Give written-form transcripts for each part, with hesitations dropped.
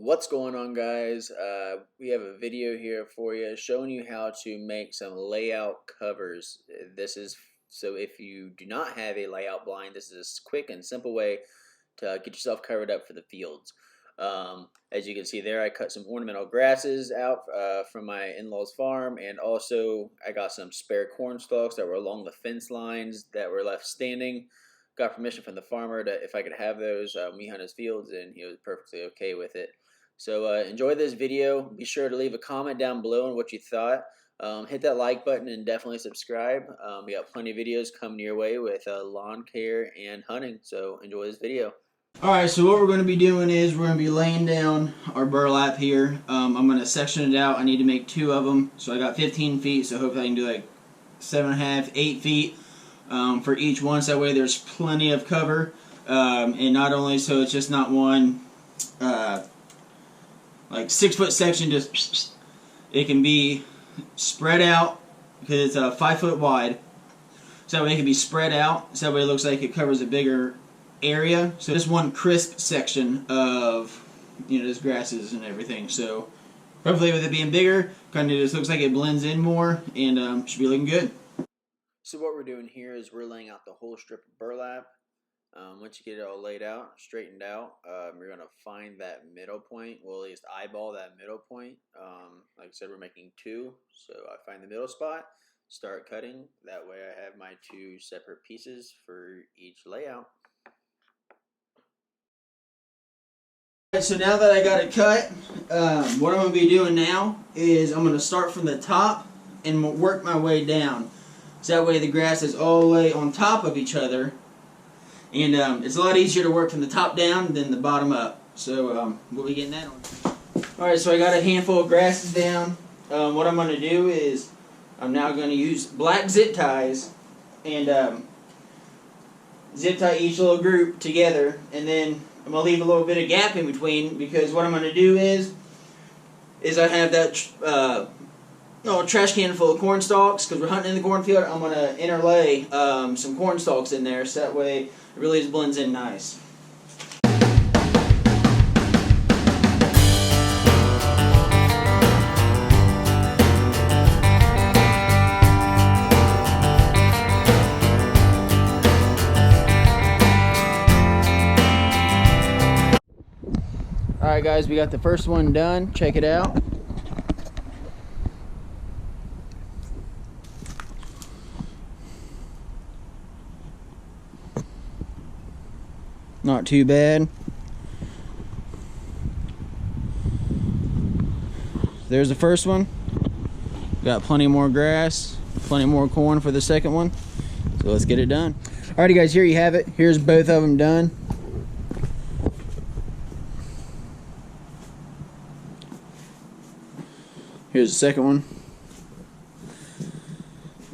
What's going on, guys? We have a video here for you showing you how to make some layout covers. This is so if you do not have a layout blind, this is a quick and simple way to get yourself covered up for the fields. As you can see there, I cut some ornamental grasses out from my in-laws farm, and also I got some spare corn stalks that were along the fence lines that were left standing. Got permission from the farmer to if I could have those when we hunt his fields, and he was perfectly okay with it. So enjoy this video. Be sure to leave a comment down below on what you thought. Hit that like button and definitely subscribe. We got plenty of videos coming your way with lawn care and hunting. So enjoy this video. Alright, so what we're going to be doing is we're going to be laying down our burlap here. I'm going to section it out. I need to make 2 of them. So I got 15 feet, so hopefully I can do like 7.5, 8 feet for each one. So that way there's plenty of cover. And not only so it's just not one like 6-foot section, just it can be spread out because it's 5 foot wide. So that way it can be spread out. So that way it looks like it covers a bigger area. So just one crisp section of, just grasses and everything. So hopefully with it being bigger, kind of just looks like it blends in more and should be looking good. So what we're doing here is we're laying out the whole strip of burlap. Once you get it all laid out, straightened out, we're going to find that middle point. We'll at least eyeball that middle point. Like I said, we're making 2. So I find the middle spot, start cutting. That way I have my 2 separate pieces for each layout. Alright, so now that I got it cut, what I'm going to be doing now is I'm going to start from the top and work my way down. So that way the grass is all lay on top of each other. And it's a lot easier to work from the top down than the bottom up. So we'll be getting that on. Alright, so I got a handful of grasses down. What I'm going to do is I'm now going to use black zip ties and zip tie each little group together. And then I'm going to leave a little bit of gap in between, because what I'm going to do is I have that trash can full of corn stalks, because we're hunting in the cornfield. I'm going to interlay some corn stalks in there, so that way it really just blends in nice. Alright guys, we got the first one done. Check it out. Not too bad. There's the first one. Got plenty more grass, plenty more corn for the second one. So let's get it done. Alrighty guys, here you have it. Here's both of them done. Here's the second one.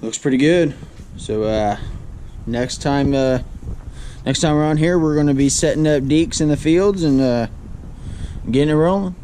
Looks pretty good. So next time we're on here, we're going to be setting up deeks in the fields and getting it rolling.